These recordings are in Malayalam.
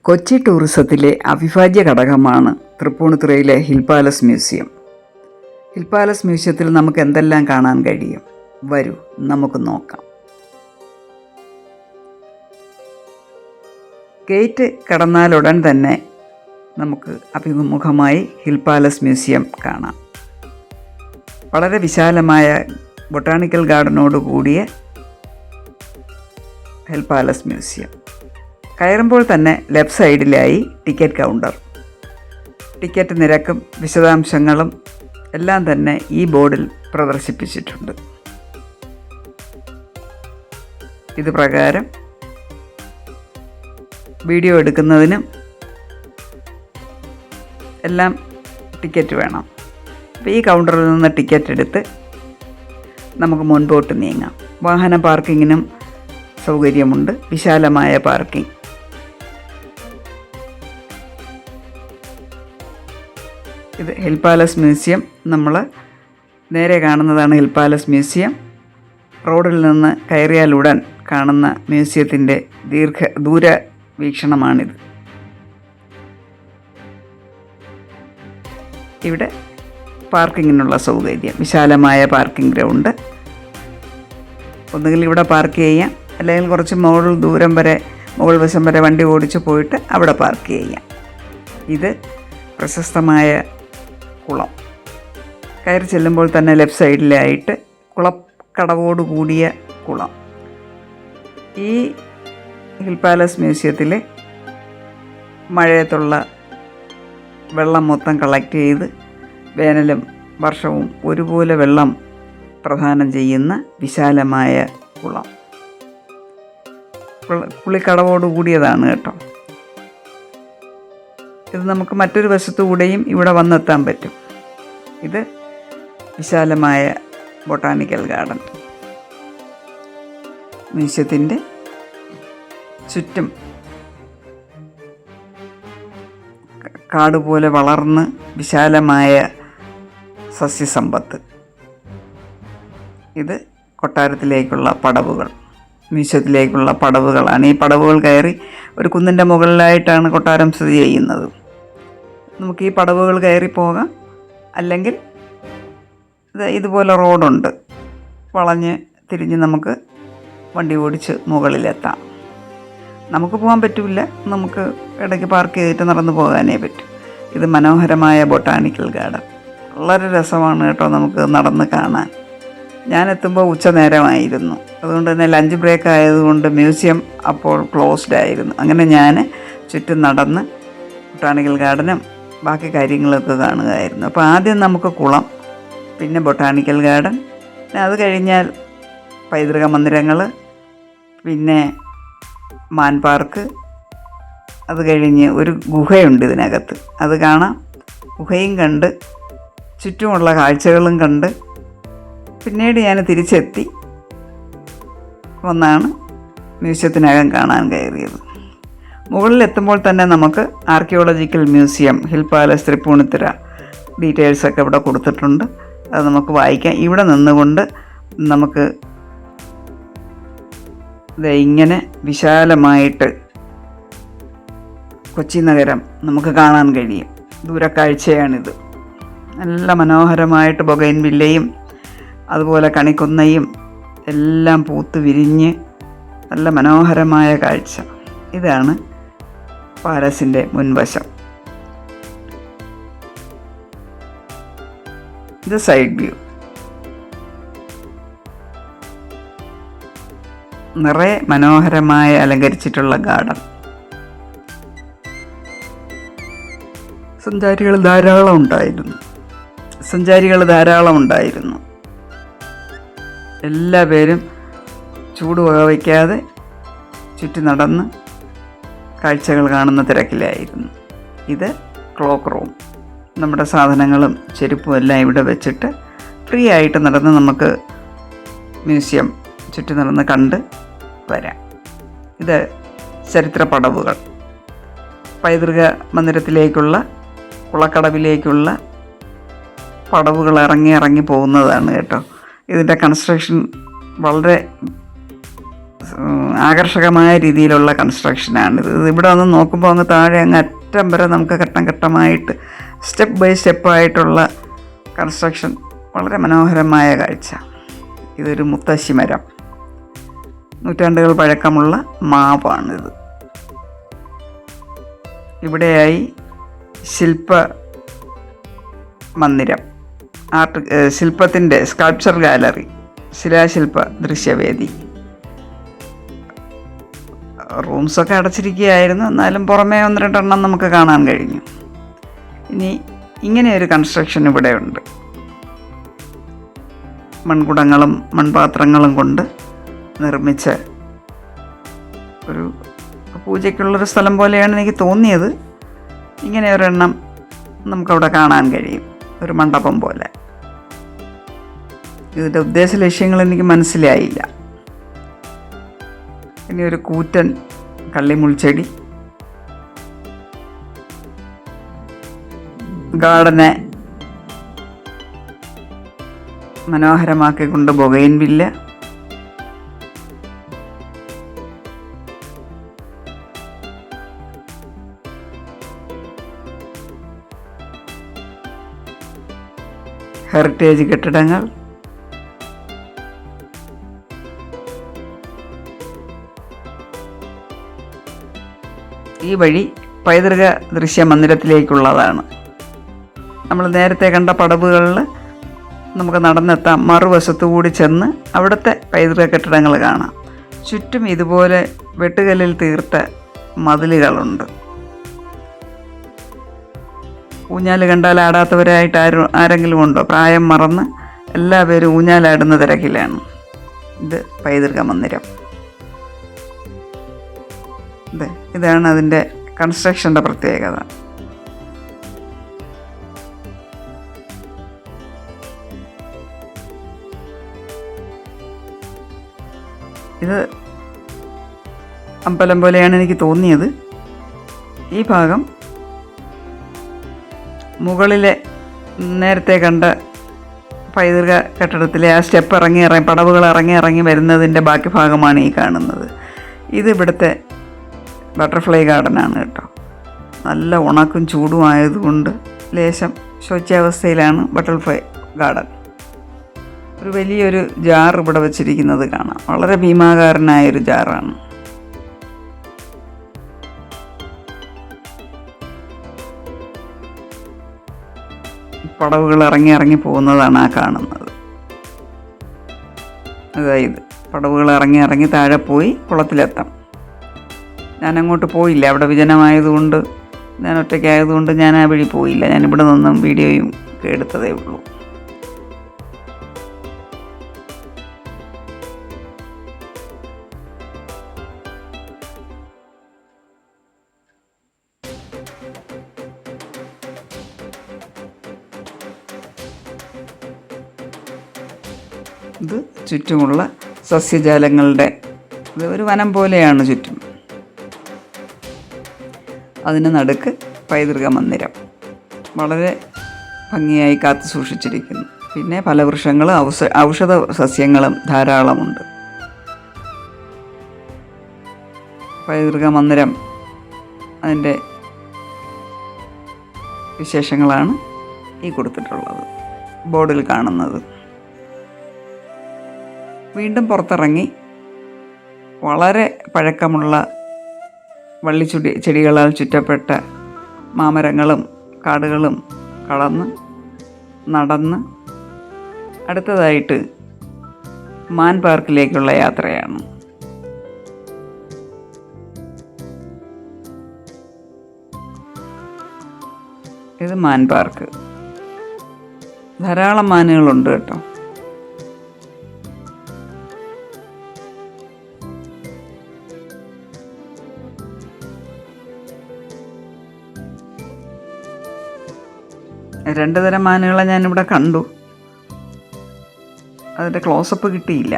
കൊച്ചി ടൂറിസത്തിലെ അവിഭാജ്യ ഘടകമാണ് തൃപ്പൂണിത്തുറയിലെ hill palace museum. Hill palace മ്യൂസിയത്തിൽ നമുക്ക് എന്തെല്ലാം കാണാൻ കഴിയും? വരൂ, നമുക്ക് നോക്കാം. ഗേറ്റ് കടന്നാലുടൻ തന്നെ നമുക്ക് അഭിമുഖമായി ഹിൽ പാലസ് മ്യൂസിയം കാണാം. വളരെ വിശാലമായ ബൊട്ടാണിക്കൽ ഗാർഡനോട് കൂടിയ ഹിൽ പാലസ് മ്യൂസിയം. കയറുമ്പോൾ തന്നെ ലെഫ്റ്റ് സൈഡിലായി ടിക്കറ്റ് കൗണ്ടർ. ടിക്കറ്റ് നിരക്കും വിശദാംശങ്ങളും എല്ലാം തന്നെ ഈ ബോർഡിൽ പ്രദർശിപ്പിച്ചിട്ടുണ്ട്. ഇത് പ്രകാരം വീഡിയോ എടുക്കുന്നതിനും എല്ലാം ടിക്കറ്റ് വേണം. അപ്പോൾ ഈ കൗണ്ടറിൽ നിന്ന് ടിക്കറ്റ് എടുത്ത് നമുക്ക് മുൻപോട്ട് നീങ്ങാം. വാഹന പാർക്കിങ്ങിനും സൗകര്യമുണ്ട്, വിശാലമായ പാർക്കിംഗ്. ഇത് ഹിൽ പാലസ് മ്യൂസിയം. നമ്മൾ നേരെ കാണുന്നതാണ് ഹിൽ പാലസ് മ്യൂസിയം. റോഡിൽ നിന്ന് കയറിയാലുടൻ കാണുന്ന മ്യൂസിയത്തിൻ്റെ ദൂര വീക്ഷണമാണിത്. ഇവിടെ പാർക്കിങ്ങിനുള്ള സൗകര്യം, വിശാലമായ പാർക്കിംഗ് ഗ്രൗണ്ട്. ഒന്നുകിൽ ഇവിടെ പാർക്ക് ചെയ്യാം, അല്ലെങ്കിൽ കുറച്ച് മുകൾ വശം വരെ വണ്ടി ഓടിച്ച് പോയിട്ട് അവിടെ പാർക്ക് ചെയ്യാം. ഇത് പ്രശസ്തമായ കുളം. കയറി ചെല്ലുമ്പോൾ തന്നെ ലെഫ്റ്റ് സൈഡിലായിട്ട് കുളക്കടവോട് കൂടിയ കുളം. ഈ ഹിൽ പാലസ് മ്യൂസിയത്തിൽ മഴയത്തുള്ള വെള്ളം മൊത്തം കളക്ട് ചെയ്ത് വേനലും വർഷവും ഒരുപോലെ വെള്ളം പ്രദാനം ചെയ്യുന്ന വിശാലമായ കുളം. കുളിക്കടവോട് കൂടിയതാണ് കേട്ടോ. ഇത് നമുക്ക് മറ്റൊരു വശത്തുകൂടെയും ഇവിടെ വന്നെത്താൻ പറ്റും. ഇത് വിശാലമായ ബൊട്ടാണിക്കൽ ഗാർഡൻ. മ്യൂസിയത്തിൻ്റെ ചുറ്റും കാട് പോലെ വളർന്ന് വിശാലമായ സസ്യസമ്പത്ത്. ഇത് കൊട്ടാരത്തിലേക്കുള്ള പടവുകൾ, മ്യൂസിയത്തിലേക്കുള്ള പടവുകളാണ്. ഈ പടവുകൾ കയറി ഒരു കുന്നിൻ്റെ മുകളിലായിട്ടാണ് കൊട്ടാരം സ്ഥിതി ചെയ്യുന്നത്. നമുക്ക് ഈ പടവുകൾ കയറി പോകാം, അല്ലെങ്കിൽ ഇതുപോലെ റോഡുണ്ട്, വളഞ്ഞ് തിരിഞ്ഞ് നമുക്ക് വണ്ടി ഓടിച്ച് മുകളിലെത്താം. നമുക്ക് പോകാൻ പറ്റില്ല, നമുക്ക് ഇടയ്ക്ക് പാർക്ക് ചെയ്തിട്ട് നടന്നു പോകാനേ പറ്റും. ഇത് മനോഹരമായ ബൊട്ടാണിക്കൽ ഗാർഡൻ. വളരെ രസമാണ് കേട്ടോ നമുക്ക് നടന്ന് കാണാൻ. ഞാനെത്തുമ്പോൾ ഉച്ചനേരമായിരുന്നു, അതുകൊണ്ട് തന്നെ ലഞ്ച് ബ്രേക്ക് ആയതുകൊണ്ട് മ്യൂസിയം അപ്പോൾ ക്ലോസ്ഡ് ആയിരുന്നു. അങ്ങനെ ഞാൻ ചുറ്റും നടന്ന് ബൊട്ടാണിക്കൽ ഗാർഡനും ബാക്കി കാര്യങ്ങളൊക്കെ കാണുകയായിരുന്നു. അപ്പോൾ ആദ്യം നമുക്ക് കുളം, പിന്നെ ബൊട്ടാണിക്കൽ ഗാർഡൻ, പിന്നെ അത് കഴിഞ്ഞാൽ പൈതൃക മന്ദിരങ്ങൾ, പിന്നെ മാൻ പാർക്ക്. അത് കഴിഞ്ഞ് ഒരു ഗുഹയുണ്ട് ഇതിനകത്ത്, അത് കാണാം. ഗുഹയും കണ്ട് ചുറ്റുമുള്ള കാഴ്ചകളും കണ്ട് പിന്നീട് ഞാൻ തിരിച്ചെത്തി വന്നാണ് മ്യൂസിയത്തിനകം കാണാൻ കയറിയത്. മുകളിലെത്തുമ്പോൾ തന്നെ നമുക്ക് archaeological museum, hill Palace, Tripunithura ഡീറ്റെയിൽസൊക്കെ ഇവിടെ കൊടുത്തിട്ടുണ്ട്. അത് നമുക്ക് വായിക്കാം. ഇവിടെ നിന്നുകൊണ്ട് നമുക്ക് ഇങ്ങനെ വിശാലമായിട്ട് കൊച്ചി നഗരം നമുക്ക് കാണാൻ കഴിയും. ദൂരക്കാഴ്ചയാണിത്. നല്ല മനോഹരമായിട്ട് ബൊഗൈൻവില്ലയും അതുപോലെ കണിക്കൊന്നയും എല്ലാം പൂത്ത് വിരിഞ്ഞ് നല്ല മനോഹരമായ കാഴ്ച. ഇതാണ് പാലസിൻ്റെ മുൻവശം. ഇത് സൈഡ് വ്യൂ. നിറയെ മനോഹരമായി അലങ്കരിച്ചിട്ടുള്ള ഗാർഡൻ. സഞ്ചാരികൾ ധാരാളം ഉണ്ടായിരുന്നു. എല്ലാവരും ചൂട് വകവയ്ക്കാതെ ചുറ്റി നടന്ന് കാഴ്ചകൾ കാണുന്ന തിരക്കിലായിരുന്നു. ഇത് ക്ലോക്ക് റൂം. നമ്മുടെ സാധനങ്ങളും ചെരുപ്പും എല്ലാം ഇവിടെ വെച്ചിട്ട് ഫ്രീ ആയിട്ട് നടന്ന് നമുക്ക് മ്യൂസിയം ചുറ്റി നടന്ന് കണ്ട് വരാം. ഇത് ചരിത്ര പടവുകൾ. പൈതൃക മന്ദിരത്തിലേക്കുള്ള കുളക്കടവിലേക്കുള്ള പടവുകൾ ഇറങ്ങി പോകുന്നതാണ് കേട്ടോ. ഇതിൻ്റെ കൺസ്ട്രക്ഷൻ വളരെ ആകർഷകമായ രീതിയിലുള്ള കൺസ്ട്രക്ഷനാണിത്. ഇവിടെ ഒന്ന് നോക്കുമ്പോൾ അങ്ങ് താഴെ അങ്ങ് അറ്റം വരെ നമുക്ക് ഘട്ടം ഘട്ടമായിട്ട് സ്റ്റെപ്പ് ബൈ സ്റ്റെപ്പായിട്ടുള്ള കൺസ്ട്രക്ഷൻ, വളരെ മനോഹരമായ കാഴ്ച. ഇതൊരു മുത്തശ്ശി മരം, നൂറ്റാണ്ടുകൾ പഴക്കമുള്ള മാവാണിത്. ഇവിടെയായി ശില്പ മന്ദിരം, ശില്പത്തിൻ്റെ സ്കൾപ്ചർ ഗാലറി, ശിലാശില്പ ദൃശ്യവേദി. റൂംസൊക്കെ അടച്ചിരിക്കുകയായിരുന്നു, എന്നാലും പുറമേ 1-2 നമുക്ക് കാണാൻ കഴിഞ്ഞു. ഇനി ഇങ്ങനെയൊരു കൺസ്ട്രക്ഷൻ ഇവിടെ ഉണ്ട്. മൺകുടങ്ങളും മൺപാത്രങ്ങളും കൊണ്ട് നിർമ്മിച്ച ഒരു പൂജയ്ക്കുള്ളൊരു സ്ഥലം പോലെയാണ് എനിക്ക് തോന്നിയത്. ഇങ്ങനെ ഒരെണ്ണം നമുക്കവിടെ കാണാൻ കഴിയും, ഒരു മണ്ഡപം പോലെ. ഇതിൻ്റെ ഉദ്ദേശ ലക്ഷ്യങ്ങൾ എനിക്ക് മനസ്സിലായില്ല. ഇനി ഒരു കൂറ്റൻ കള്ളിമുൾച്ചെടി, ഗാർഡനെ മനോഹരമാക്കിക്കൊണ്ട് ബൊഗൈൻവില്ല, ഹെറിറ്റേജ് കെട്ടിടങ്ങൾ, ഈ വഴി പൈതൃക ദൃശ്യ മന്ദിരത്തിലേക്കുള്ളതാണ്. നമ്മൾ നേരത്തെ കണ്ട പടവുകളിൽ നമുക്ക് നടന്നെത്താം. മറുവശത്തു കൂടി ചെന്ന് അവിടുത്തെ പൈതൃക കെട്ടിടങ്ങൾ കാണാം. ചുറ്റും ഇതുപോലെ വെട്ടുകല്ലിൽ തീർത്ത മതിലുകളുണ്ട്. ഊഞ്ഞാൽ കണ്ടാൽ ആടാത്തവരായിട്ട് ആരെങ്കിലും ഉണ്ടോ? പ്രായം മറന്ന് എല്ലാവരും ഊഞ്ഞാലാടുന്ന തിരക്കിലാണ്. ഇത് പൈതൃക മന്ദിരം. ഇതാണ് അതിൻ്റെ കൺസ്ട്രക്ഷൻ്റെ പ്രത്യേകത. ഇത് അമ്പലം പോലെയാണ് എനിക്ക് തോന്നിയത്. ഈ ഭാഗം മുകളിലെ നേരത്തെ കണ്ട പൈതൃക കെട്ടിടത്തിലെ ആ സ്റ്റെപ്പ് പടവുകൾ ഇറങ്ങി വരുന്നതിൻ്റെ ബാക്കി ഭാഗമാണ് ഈ കാണുന്നത്. ഇത് ഇവിടുത്തെ ബട്ടർഫ്ലൈ ഗാർഡനാണ് കേട്ടോ. നല്ല ഉണക്കും ചൂടും ആയതുകൊണ്ട് ലേശം ശോച്യാവസ്ഥയിലാണ് ബട്ടർഫ്ലൈ ഗാർഡൻ. ഒരു വലിയൊരു ജാർ ഇവിടെ വച്ചിരിക്കുന്നത് കാണാം. വളരെ ഭീമാകാരനായൊരു ജാറാണ്. പടവുകൾ ഇറങ്ങി പോകുന്നതാണ് ആ കാണുന്നത്. അതായത് പടവുകൾ ഇറങ്ങി താഴെ പോയി കുളത്തിലെത്താം. ഞാനങ്ങോട്ട് പോയില്ല, അവിടെ വിജനമായതുകൊണ്ട്, ഞാൻ ഒറ്റയ്ക്കായതുകൊണ്ട് ഞാൻ ആ വഴി പോയില്ല. ഞാനിവിടെ നിന്നും വീഡിയോയും എടുത്തതേ ഉള്ളൂ. ഇത് ചുറ്റുമുള്ള സസ്യജാലങ്ങളുടെ ഒരു വനം പോലെയാണ് ചുറ്റും. അതിന് നടുക്ക് പൈതൃക മന്ദിരം വളരെ ഭംഗിയായി കാത്തു സൂക്ഷിച്ചിരിക്കുന്നു. പിന്നെ ഫലവൃക്ഷങ്ങളും ഔഷധ സസ്യങ്ങളും ധാരാളമുണ്ട്. പൈതൃക മന്ദിരം അതിൻ്റെ വിശേഷങ്ങളാണ് ഈ കൊടുത്തിട്ടുള്ളത്, ബോർഡിൽ കാണുന്നത്. വീണ്ടും പുറത്തിറങ്ങി വളരെ പഴക്കമുള്ള ചെടികളാൽ ചുറ്റപ്പെട്ട മാമരങ്ങളും കാടുകളും നടന്ന് അടുത്തതായിട്ട് മാൻ പാർക്കിലേക്കുള്ള യാത്രയാണ്. ഇത് മാൻ പാർക്ക്. ധാരാളം മാനുകളുണ്ട് കേട്ടോ. രണ്ട് തരം മാനുകളെ ഞാനിവിടെ കണ്ടു. അതിൻ്റെ ക്ലോസപ്പ് കിട്ടിയില്ല.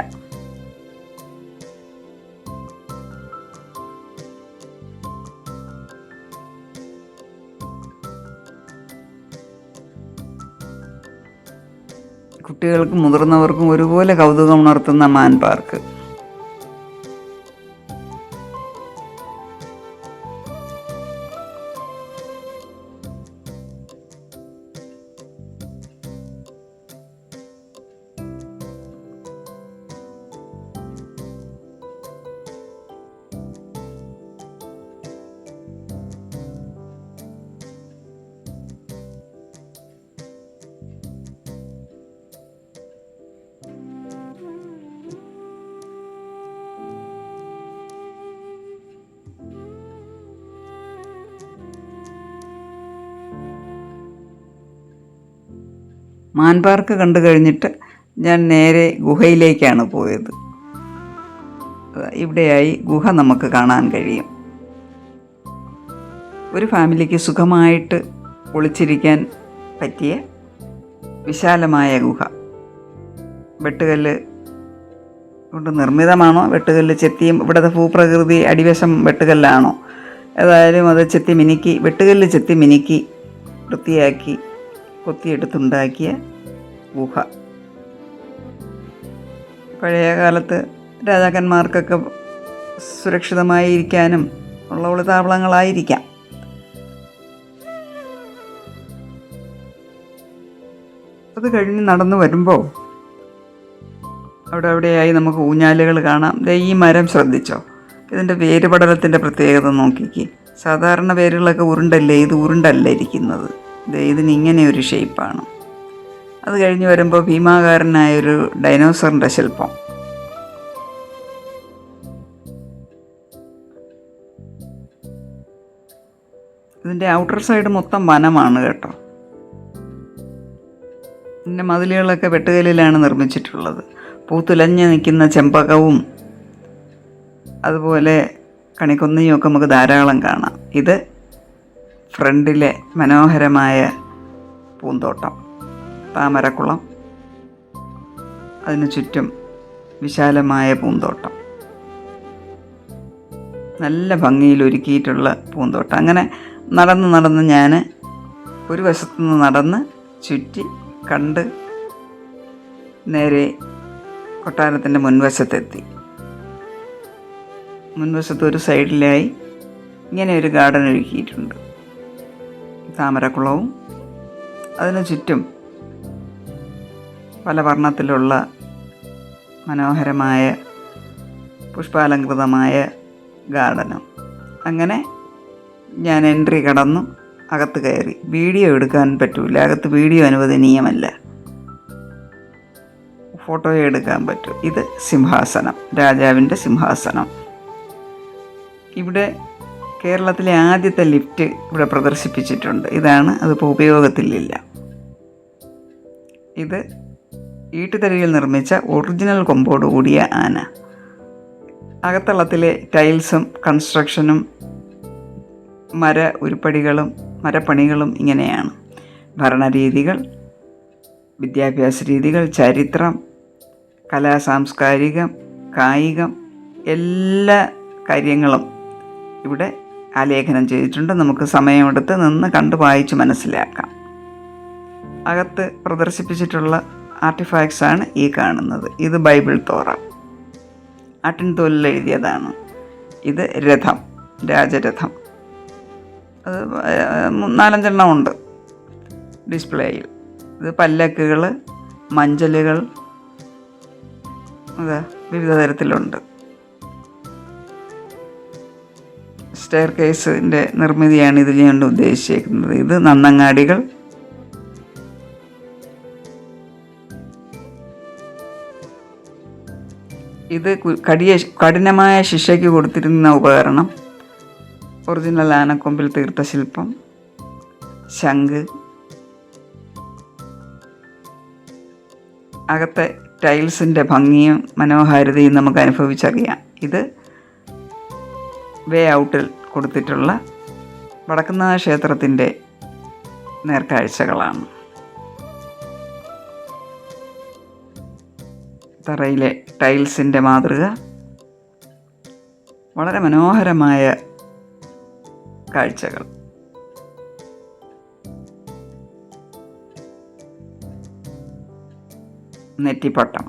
കുട്ടികൾക്കും മുതിർന്നവർക്കും ഒരുപോലെ കൗതുകം ഉണർത്തുന്ന മാൻ പാർക്ക്. മാൻ പാർക്ക് കണ്ടു കഴിഞ്ഞിട്ട് ഞാൻ നേരെ ഗുഹയിലേക്കാണ് പോയത്. ഇവിടെയായി ഗുഹ നമുക്ക് കാണാൻ കഴിയും. ഒരു ഫാമിലിക്ക് സുഖമായിട്ട് ഒളിച്ചിരിക്കാൻ പറ്റിയ വിശാലമായ ഗുഹ. വെട്ടുകല്ല് കൊണ്ട് നിർമ്മിതമാണോ, വെട്ടുകല്ല് ചെത്തിയും, ഇവിടുത്തെ ഭൂപ്രകൃതി അടിവശം വെട്ടുകല്ലാണോ, ഏതായാലും അത് ചെത്തി മിനുക്കി, വെട്ടുകല്ല് ചെത്തി മിനുക്കി വൃത്തിയാക്കി കൊത്തിയെടുത്തുണ്ടാക്കിയ ഗുഹ. പഴയ കാലത്ത് രാജാക്കന്മാർക്കൊക്കെ സുരക്ഷിതമായി ഇരിക്കാനും ഉള്ള ഒളിത്താവളങ്ങളായിരിക്കാം. അത് കഴിഞ്ഞ് നടന്നു വരുമ്പോൾ അവിടെയായി നമുക്ക് ഊഞ്ഞാലുകൾ കാണാം. ഈ മരം ശ്രദ്ധിച്ചോ, ഇതിൻ്റെ വേരുപടലത്തിൻ്റെ പ്രത്യേകത നോക്കിക്കേ. സാധാരണ വേരുകളൊക്കെ ഉരുണ്ടല്ലേ, ഇത് ഉരുണ്ടല്ല ഇരിക്കുന്നത്. ഇതിനിങ്ങനെ ഒരു ഷേപ്പാണ്. അത് കഴിഞ്ഞ് വരുമ്പോൾ ഭീമാകാരനായൊരു ഡൈനോസറിൻ്റെ ശില്പം. ഇതിൻ്റെ ഔട്ടർ സൈഡ് മൊത്തം വനമാണ് കേട്ടോ. ഇതിൻ്റെ മതിലുകളൊക്കെ വെട്ടുകല്ലിലാണ് നിർമ്മിച്ചിട്ടുള്ളത്. പൂത്തുലഞ്ഞ് നിൽക്കുന്ന ചെമ്പകവും അതുപോലെ കണിക്കൊന്നയും ഒക്കെ നമുക്ക് ധാരാളം കാണാം. ഇത് ഫ്രണ്ടിലെ മനോഹരമായ പൂന്തോട്ടം, താമരക്കുളം, അതിന് ചുറ്റും വിശാലമായ പൂന്തോട്ടം, നല്ല ഭംഗിയിൽ ഒരുക്കിയിട്ടുള്ള പൂന്തോട്ടം. അങ്ങനെ നടന്ന് ഞാൻ ഒരു വശത്തുനിന്ന് നടന്ന് ചുറ്റി കണ്ട് നേരെ കൊട്ടാരത്തിൻ്റെ മുൻവശത്തെത്തി. മുൻവശത്ത് ഒരു സൈഡിലായി ഇങ്ങനെ ഒരു ഗാർഡൻ ഒരുക്കിയിട്ടുണ്ട്. താമരക്കുളവും അതിന് ചുറ്റും പല വർണ്ണത്തിലുള്ള മനോഹരമായ പുഷ്പാലങ്കൃതമായ ഗാർഡനും. അങ്ങനെ ഞാൻ എൻട്രി കടന്നു അകത്ത് കയറി. വീഡിയോ എടുക്കാൻ പറ്റൂല, അകത്ത് വീഡിയോ അനുവദനീയമല്ല, ഫോട്ടോ എടുക്കാൻ പറ്റും. ഇത് സിംഹാസനം, രാജാവിൻ്റെ സിംഹാസനം. ഇവിടെ കേരളത്തിലെ ആദ്യത്തെ ലിഫ്റ്റ് ഇവിടെ പ്രദർശിപ്പിച്ചിട്ടുണ്ട്. ഇതാണ്, അതിപ്പോൾ ഉപയോഗത്തിലില്ല. ഇത് ഈട്ടുതടിയിൽ നിർമ്മിച്ച ഒറിജിനൽ കൊമ്പോട് കൂടിയ ആന. അകത്തളത്തിലെ ടൈൽസും കൺസ്ട്രക്ഷനും ഉരുപ്പടികളും മരപ്പണികളും ഇങ്ങനെയാണ്. ഭരണരീതികൾ, വിദ്യാഭ്യാസ രീതികൾ, ചരിത്രം, കലാ സാംസ്കാരികം, കായികം, എല്ലാ കാര്യങ്ങളും ഇവിടെ ആലേഖനം ചെയ്തിട്ടുണ്ട്. നമുക്ക് സമയമെടുത്ത് നിന്ന് കണ്ട് വായിച്ച് മനസ്സിലാക്കാം. അകത്ത് പ്രദർശിപ്പിച്ചിട്ടുള്ള ആർട്ടിഫാക്ട്സ് ആണ് ഈ കാണുന്നത്. ഇത് ബൈബിൾ തോറ, ആട്ടിൻതോലിൽ എഴുതിയതാണ്. ഇത് രഥം, രാജരഥം. അത് 4-5 ഉണ്ട് ഡിസ്പ്ലേയിൽ. ഇത് പല്ലക്കുകൾ, മഞ്ചലുകൾ, അത് വിവിധ തരത്തിലുണ്ട്. സ്റ്റെയർ കേസിൻ്റെ നിർമ്മിതിയാണ് ഇതിൽ കൊണ്ട് ഉദ്ദേശിച്ചിരിക്കുന്നത്. ഇത് നന്നങ്ങാടികൾ, ഇത് കഠിനമായ ശിക്ഷയ്ക്ക് കൊടുത്തിരുന്ന ഉപകരണം, ഒറിജിനൽ ആനക്കൊമ്പിൽ തീർത്ത ശില്പം, ശംഖ്, അകത്തെ ടൈൽസിൻ്റെ ഭംഗിയും മനോഹാരിതയും നമുക്ക് അനുഭവിച്ചറിയാം. ഇത് വേ ഔട്ടിൽ കൊടുത്തിട്ടുള്ള വടക്കുന്നാഥ ക്ഷേത്രത്തിൻ്റെ നേർക്കാഴ്ചകളാണ്. തറയിലെ ടൈൽസിൻ്റെ മാതൃക, വളരെ മനോഹരമായ കാഴ്ചകൾ. നെറ്റിപ്പട്ടം.